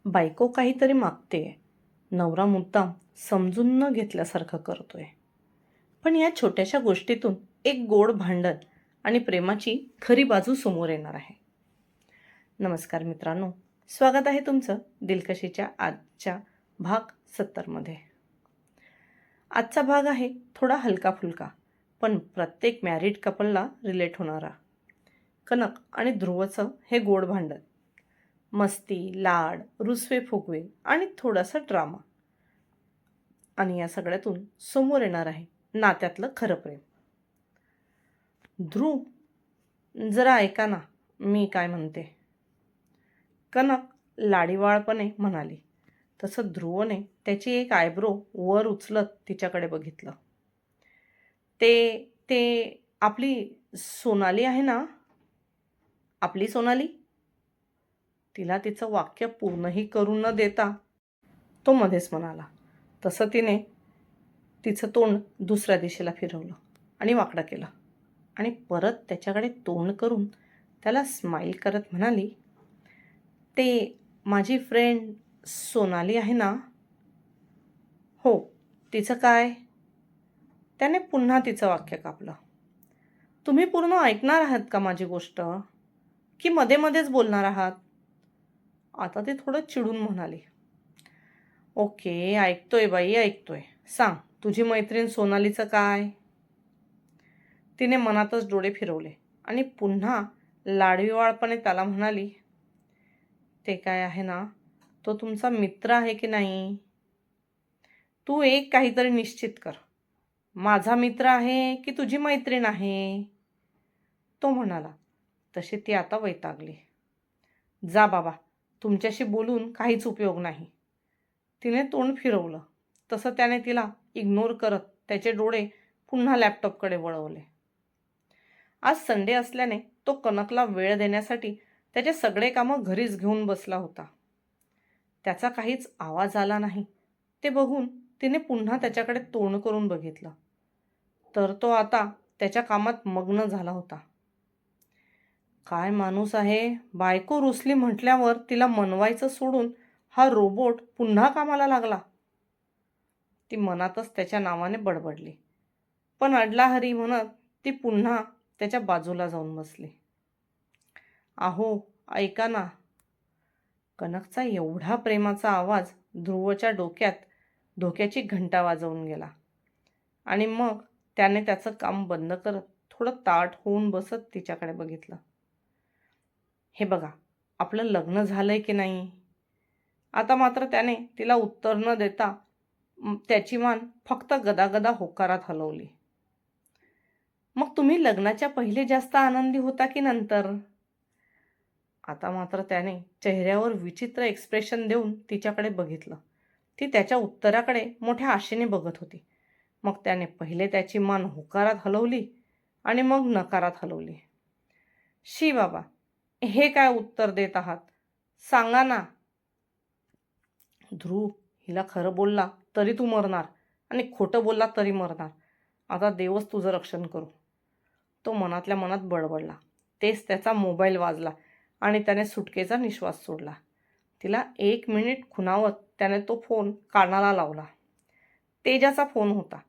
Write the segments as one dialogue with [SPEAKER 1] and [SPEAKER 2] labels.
[SPEAKER 1] बायको काहीतरी मागतेय. नवरा मुद्दाम समजून न घेतल्यासारखं करतोय. पण या छोट्याशा गोष्टीतून एक गोड भांडण आणि प्रेमाची खरी बाजू समोर येणार आहे. नमस्कार मित्रांनो, स्वागत आहे तुमचं दिलकशीच्या आजच्या भाग 70 मध्ये. आजचा भाग आहे थोडा हलका फुलका, पण प्रत्येक मॅरिड कपलला रिलेट होणारा. कनक आणि ध्रुवचं हे गोड भांडण. मस्ती, लाड, रुसवे फुगवे आणि थोडासा ड्रामा. आणि या सगळ्यातून समोर येणार आहे नात्यातलं खरं प्रेम. ध्रुव, जरा ऐका ना, मी काय म्हणते. कनक लाडीवाळपणे म्हणाली. तसं ध्रुवने त्याची एक आयब्रो वर उचलत तिच्याकडे बघितलं. ते ते आपली सोनाली आहे ना? आपली सोनाली? तिला तिचं वाक्य पूर्णही करून न देता तो मध्येच म्हणाला. तसं तिने तिचं तोंड दुसऱ्या दिशेला फिरवलं आणि वाकडं केलं आणि परत त्याच्याकडे तोंड करून त्याला स्माईल करत म्हणाली, ते माझी फ्रेंड सोनाली आहे ना? हो, तिचं काय? त्याने पुन्हा तिचं वाक्य कापलं. तुम्ही पूर्ण ऐकणार आहात का माझी गोष्ट, की मध्ये मध्येच बोलणार आहात? आता ती थोडं चिडून म्हणाली. ओके, ऐकतोय बाई, ऐकतोय. सांग, तुझी मैत्रीण सोनालीचं काय? तिने मनातच डोळे फिरवले आणि पुन्हा लाडीवाळपणे त्याला म्हणाली, ते काय आहे ना, तो तुमचा मित्र आहे की नाही? तू एक काहीतरी निश्चित कर. माझा मित्र आहे की तुझी मैत्रीण आहे? तो म्हणाला. तशी ती आता वैतागली. जा बाबा, तुमच्याशी बोलून काहीच उपयोग नाही. तिने तोंड फिरवलं. तसं त्याने तिला इग्नोर करत त्याचे डोळे पुन्हा लॅपटॉपकडे वळवले. आज संडे असल्याने तो कनकला वेळ देण्यासाठी त्याचे सगळे कामं घरीच घेऊन बसला होता. त्याचा काहीच आवाज आला नाही ते बघून तिने पुन्हा त्याच्याकडे तोंड करून बघितलं. तर तो आता त्याच्या कामात मग्न झाला होता. काय माणूस आहे, बायको रुसली म्हटल्यावर तिला मनवायचं सोडून हा रोबोट पुन्हा कामाला लागला. ती मनातच त्याच्या नावाने बडबडली, पण अडला हरी म्हणत ती पुन्हा त्याच्या बाजूला जाऊन बसली. अहो, ऐका ना. कनकचा एवढा प्रेमाचा आवाज ध्रुवच्या डोक्यात धोक्याची घंटा वाजवून गेला आणि मग त्याने त्याचं काम बंद करत थोडं ताठ होऊन बसत तिच्याकडे बघितलं. हे बघा, आपलं लग्न झालंय की नाही? आता मात्र त्याने तिला उत्तर न देता त्याची मान फक्त गदागदा होकारात हलवली. मग तुम्ही लग्नाच्या पहिले जास्त आनंदी होता की नंतर? आता मात्र त्याने चेहऱ्यावर विचित्र एक्सप्रेशन देऊन तिच्याकडे बघितलं. ती त्याच्या उत्तराकडे मोठ्या आशेने बघत होती. मग त्याने पहिले त्याची मान होकारात हलवली आणि मग नकारात हलवली. शी बाबा, हे काय उत्तर देत आहात? सांगा ना. ध्रुव, हिला खरं बोलला तरी तू मरणार आणि खोटं बोलला तरी मरणार. आता देवच तुझं रक्षण करू. तो मनातल्या मनात बडबडला. तेच त्याचा मोबाईल वाजला आणि त्याने सुटकेचा निश्वास सोडला. तिला 1 मिनिट खुणावत त्याने तो फोन कानाला लावला. तेजाचा फोन होता.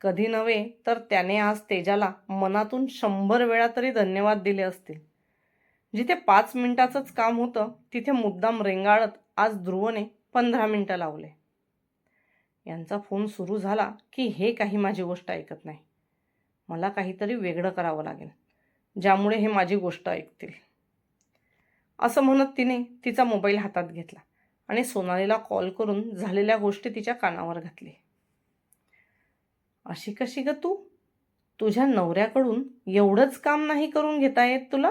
[SPEAKER 1] कधी नव्हे तर त्याने आज तेजाला मनातून 100 वेळा तरी धन्यवाद दिले असतील. जिथे 5 मिनिटाचंच काम होतं तिथे मुद्दाम रेंगाळत आज ध्रुवने 15 मिनिटं लावले. यांचा फोन सुरू झाला की हे काही माझी गोष्ट ऐकत नाही. मला काहीतरी वेगळं करावं लागेल, ज्यामुळे हे माझी गोष्ट ऐकतील. असं म्हणत तिने तिचा मोबाईल हातात घेतला आणि सोनालीला कॉल करून झालेल्या गोष्टी तिच्या कानावर घातली. अशी कशी ग तू? तुझ्या नवऱ्याकडून एवढंच काम नाही करून घेता येत तुला?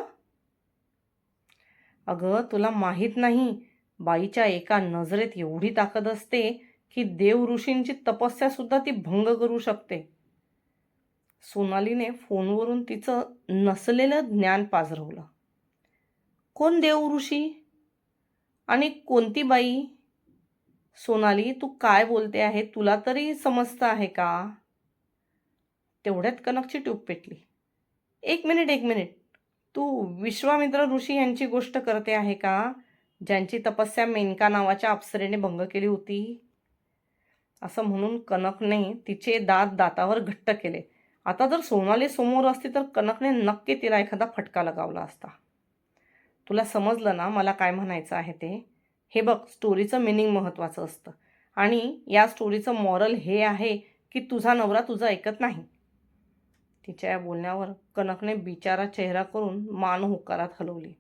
[SPEAKER 1] अगं, तुला माहीत नाही, बाईच्या एका नजरेत एवढी ताकद असते की देव ऋषींची तपस्या सुद्धा ती भंग करू शकते. सोनालीने फोनवरून तिचं नसलेलं ज्ञान पाझरवलं. कोण देव ऋषी आणि कोणती बाई? सोनाली, तू काय बोलते आहे? तुला तरी समजतं आहे का? तेवढ्यात कनकची ट्यूब पेटली. एक मिनिट, तू विश्वामित्र ऋषी यांची गोष्ट करते आहे का? ज्यांची तपस्या मेनका नावाच्या अप्सरेने भंग केली होती. असं म्हणून कनकने तिचे दात दातावर घट्ट केले. आता जर सोनाली समोर असती तर कनकने नक्की तिला एखादा फटका लगावला असता. तुला समजलं ना मला काय म्हणायचं आहे ते? हे बघ, स्टोरीचं मिनिंग महत्त्वाचं असतं आणि या स्टोरीचं मॉरल हे आहे की तुझा नवरा तुझं ऐकत नाही. तिच्या या बोलण्यावर कनकने बिचारा चेहरा करून मान होकारात हलवली.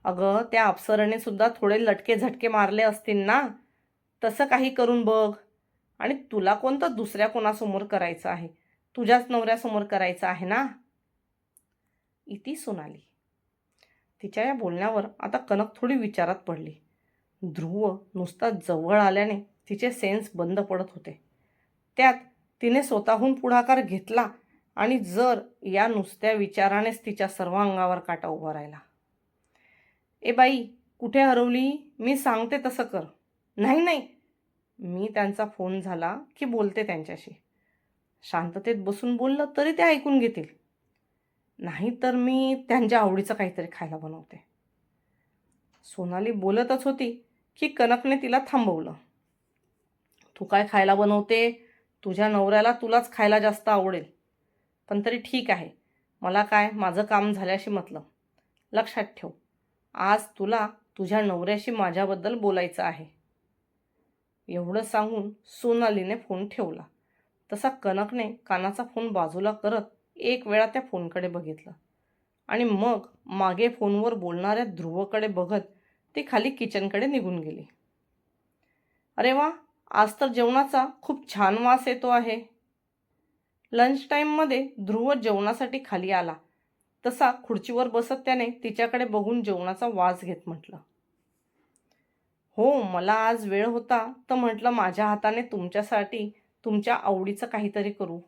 [SPEAKER 1] अगं, त्या अप्सरेने सुद्धा थोडे लटके झटके मारले असतील ना, तसं काही करून बघ. आणि तुला कोणतं दुसऱ्या कोणासमोर करायचं आहे? तुझ्याच नवऱ्यासमोर करायचं आहे ना. इती सोनाली. तिच्या या बोलण्यावर आता कनक थोडी विचारात पडली. ध्रुव नुसता जवळ आल्याने तिचे सेन्स बंद पडत होते. त्यात तिने स्वतःहून पुढाकार घेतला आणि जर या नुसत्या विचारानेच तिच्या सर्व अंगावर काटा उभा राहिला. ए बाई, कुठे हरवली? मी सांगते तसं कर. नाही नाही, मी त्यांचा फोन झाला की बोलते त्यांच्याशी. शांततेत बसून बोललं तरी ते ऐकून घेतील. नाही तर मी त्यांच्या आवडीचं काहीतरी खायला बनवते. सोनाली बोलतच होती की कनकने तिला थांबवलं. तू काय खायला बनवते? तुझ्या नवऱ्याला तुलाच खायला जास्त आवडेल. पण तरी ठीक आहे, मला काय, माझं काम झाल्याशी मतलब. लक्षात ठेव, आज तुला तुझ्या नवऱ्याशी माझ्याबद्दल बोलायचं आहे. एवढं सांगून सोनालीने फोन ठेवला. तसा कनकने कानाचा फोन बाजूला करत एक वेळा त्या फोनकडे बघितलं आणि मग मागे फोनवर बोलणाऱ्या ध्रुवकडे बघत ती खाली किचनकडे निघून गेली. अरे वा, आज तर जेवणाचा खूप छान वास येतो आहे. लंच टाईममध्ये ध्रुव जेवणासाठी खाली आला. तसा खुर्चीवर बसत त्याने तिच्याकडे बघून जेवणाचा वास घेत म्हटलं, हो, मला आज वेळ होता तर म्हटलं माझ्या हाताने तुमच्यासाठी तुमच्या आवडीचं काहीतरी करू.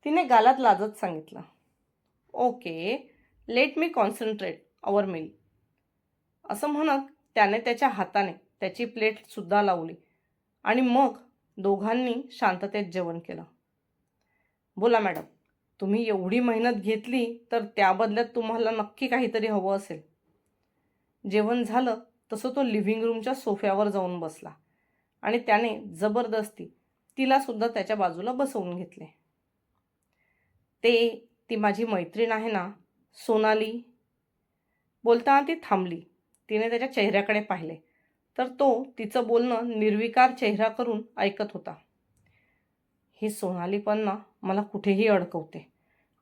[SPEAKER 1] तिने गालात लाजत सांगितलं. Okay, let me concentrate our meal. असं म्हणत त्याने त्याच्या हाताने त्याची प्लेटसुद्धा लावली आणि मग दोघांनी शांततेत जेवण केलं. बोला मॅडम, तुम्ही एवढी मेहनत घेतली तर त्याबदल्यात तुम्हाला नक्की काहीतरी हवं असेल. जेवण झालं तसं तो लिव्हिंग रूमच्या सोफ्यावर जाऊन बसला आणि त्याने जबरदस्ती तिलासुद्धा त्याच्या बाजूला बसवून घेतले. ती माझी मैत्रीण आहे ना, सोनाली. बोलताना ती थांबली. तिने त्याच्या चेहऱ्याकडे पाहिले तर तो तिचं बोलणं निर्विकार चेहरा करून ऐकत होता. ही सोनाली पण ना मला कुठेही अडकवते.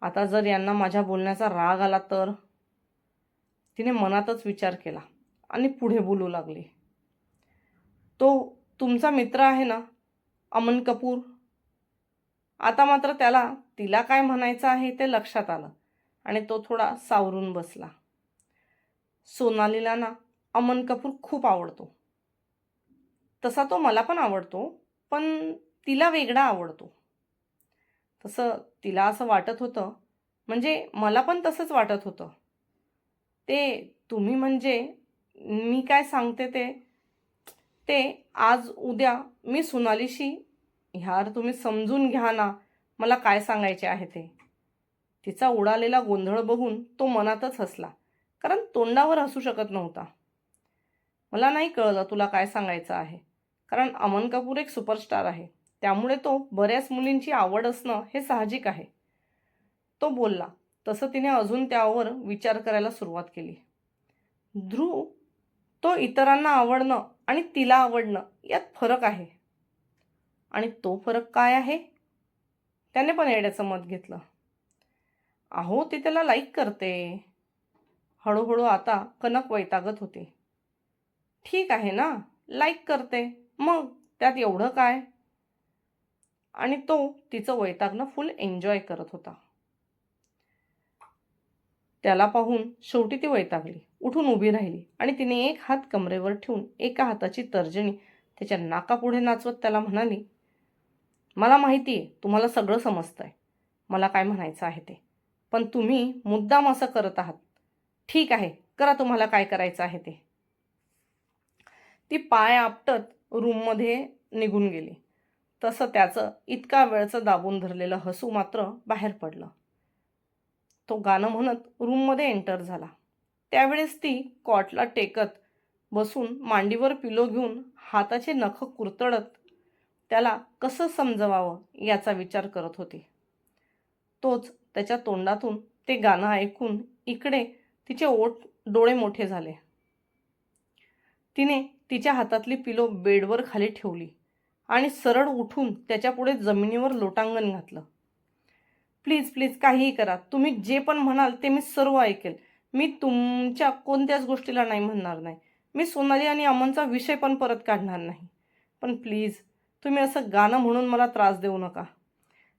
[SPEAKER 1] आता जर यांना माझ्या बोलण्याचा राग आला तर. तिने मनातच विचार केला आणि पुढे बोलू लागली. तो तुमचा मित्र आहे ना, अमन कपूर. आता मात्र त्याला तिला काय म्हणायचं आहे ते लक्षात आलं आणि तो थोडा सावरून बसला. सोनालीला ना अमन कपूर खूप आवडतो. तसा तो मला पण आवडतो, पण तिला वेगळा आवडतो. तसं तिला असं वाटत होतं, म्हणजे मला पण तसंच वाटत होतं. ते तुम्ही म्हणजे मी काय सांगते ते ते आज उद्या मी सोनालीशी. यार तुम्ही समजून घ्या ना मला काय सांगायचे आहे ते. तिचा उडालेला गोंधळ बघून तो मनातच हसला, कारण तोंडावर हसू शकत नव्हता. मला नाही कळलं तुला काय सांगायचं आहे, कारण अमन कपूर एक सुपरस्टार आहे, त्यामुळे तो बऱ्याच मुलींची आवड असणं हे साहजिक आहे. तो बोलला तसं तिने अजून त्यावर विचार करायला सुरुवात केली. ध्रुव, तो इतरांना आवडणं आणि तिला आवडणं यात फरक आहे. आणि तो फरक काय आहे? त्याने पण येड्याचं मत घेतलं. अहो, ती त्याला लाईक करते. हळूहळू आता कनक वैतागत होती. ठीक आहे ना, लाईक करते, मग त्यात एवढं काय? आणि तो तिचं वैतागणं फुल एन्जॉय करत होता. त्याला पाहून शेवटी ती वैतागली, उठून उभी राहिली आणि तिने एक हात कमरेवर ठेवून एका हाताची तर्जनी त्याच्या नाकापुढे नाचवत त्याला म्हणाली, मला माहिती आहे तुम्हाला सगळं समजतंय मला काय म्हणायचं आहे ते, पण तुम्ही मुद्दाम असं करत आहात. ठीक आहे, करा तुम्हाला काय करायचं आहे ते. ती पाय आपटत रूममध्ये निघून गेली. तसं त्याचं इतका वेळचं दाबून धरलेलं हसू मात्र बाहेर पडलं. तो गाणं म्हणत रूममध्ये एंटर झाला. त्यावेळेस ती कॉटला टेकत बसून मांडीवर पिलो घेऊन हाताचे नख कुरतडत त्याला कसं समजवावं याचा विचार करत होती. तोच त्याच्या तोंडातून ते गाणं ऐकून इकडे तिचे डोळे मोठे झाले. तिने तिच्या हातातली पिलो बेडवर खाली ठेवली आणि सरळ उठून त्याच्यापुढे जमिनीवर लोटांगण घातलं. प्लीज प्लीज काहीही करा, तुम्ही जे पण म्हणाल ते मी सर्व ऐकेल. मी तुमच्या कोणत्याच गोष्टीला नाही म्हणणार नाही. मी सोनाली आणि अमनचा विषय पण परत काढणार नाही. पण प्लीज तुम्ही असं गाणं म्हणून मला त्रास देऊ नका.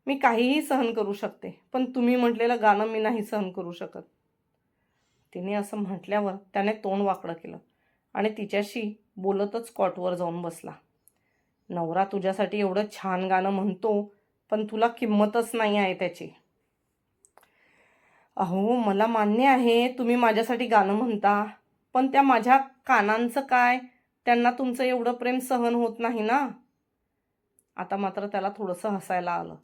[SPEAKER 1] मी काहीही सहन करू शकते, पण तुम्ही म्हटलेलं गाणं मी नाही सहन करू शकत. तिने असं म्हटल्यावर त्याने तोंड वाकडं केलं आणि तिच्याशी बोलतच कॉटवर जाऊन बसला. नवरा तुझ्यासाठी एवढं छान गाणं म्हणतो, पण तुला किंमतच नाही आहे त्याची. अहो, मला मान्य आहे तुम्ही माझ्यासाठी गाणं म्हणता, पण त्या माझ्या कानांचं काय? त्यांना तुमचं एवढं प्रेम सहन होत नाही ना. आता मात्र त्याला थोडंसं हसायला आलं,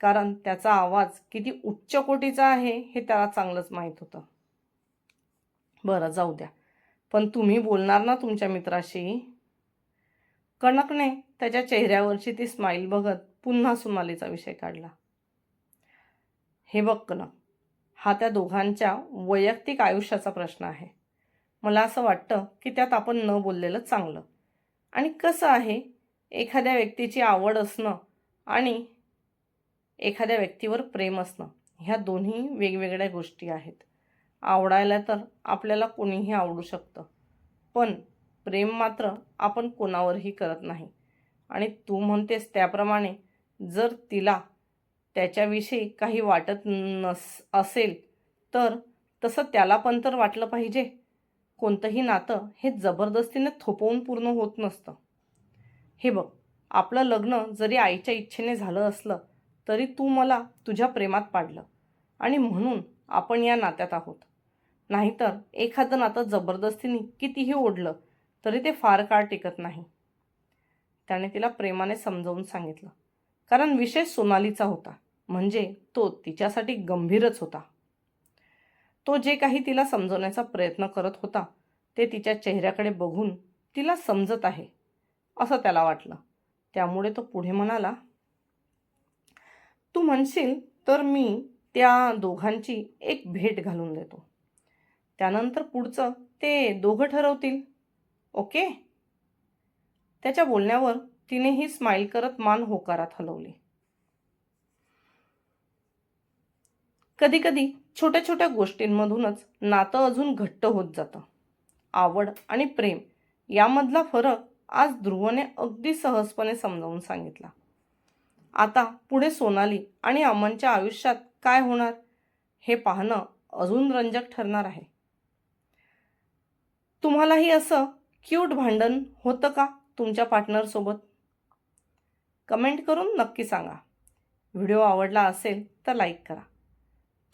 [SPEAKER 1] कारण त्याचा आवाज किती उच्च कोटीचा आहे हे त्याला चांगलंच माहीत होतं. बरं, जाऊ द्या, पण तुम्ही बोलणार ना तुमच्या मित्राशी? कनकने त्याच्या चेहऱ्यावरची ती स्माईल बघत पुन्हा सोनालीचा विषय काढला. हे बघ कनक, हा त्या दोघांच्या वैयक्तिक आयुष्याचा प्रश्न आहे. मला असं वाटतं की त्यात आपण न बोललेलं चांगलं. आणि कसं आहे, एखाद्या व्यक्तीची आवड असणं आणि एखाद्या व्यक्तीवर प्रेम असणं ह्या दोन्ही वेगवेगळ्या गोष्टी आहेत. आवडायला तर आपल्याला कोणीही आवडू शकतं, पण प्रेम मात्र आपण कोणावरही करत नाही. आणि तू म्हणतेस त्याप्रमाणे जर तिला त्याच्याविषयी काही वाटत असेल तर तसं त्याला पण तर वाटलं पाहिजे. कोणतंही नातं हे जबरदस्तीने थोपवून पूर्ण होत नसतं. हे बघ, आपलं लग्न जरी आईच्या इच्छेने झालं असलं तरी तू मला तुझ्या प्रेमात पाडलं आणि म्हणून आपण या नात्यात आहोत. नाहीतर एखादं नातं जबरदस्तीने कितीही ओढलं तरी ते फार काळ टिकत नाही. त्याने तिला प्रेमाने समजावून सांगितलं, कारण विषय सोनालीचा होता, म्हणजे तो तिच्यासाठी गंभीरच होता. तो जे काही तिला समजवण्याचा प्रयत्न करत होता ते तिच्या चेहऱ्याकडे बघून तिला समजत आहे असं त्याला वाटलं. त्यामुळे तो पुढे म्हणाला, तू म्हणशील तर मी त्या दोघांची एक भेट घालून देतो. त्यानंतर पुढचं ते दोघं ठरवतील. ओके? त्याच्या बोलण्यावर तिनेही स्माईल करत मान होकारात हलवली. कधीकधी छोट्या छोट्या गोष्टींमधूनच नातं अजून घट्ट होत जातं. आवड आणि प्रेम यामधला फरक आज ध्रुवने अगदी सहजपणे समजावून सांगितला. आता पुढे सोनाली आणि अमनच्या आयुष्यात काय होणार हे पाहणं अजून रंजक ठरणार आहे. तुम्हालाही असं क्यूट भांडण होतं का तुमच्या पार्टनरसोबत? कमेंट करून नक्की सांगा. व्हिडिओ आवडला असेल तर लाईक करा,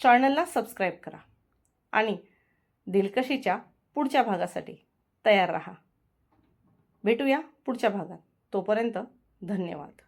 [SPEAKER 1] चॅनलला सबस्क्राईब करा आणि दिलकशीच्या पुढच्या भागासाठी तयार राहा. भेटूया पुढच्या भागात. तोपर्यंत धन्यवाद.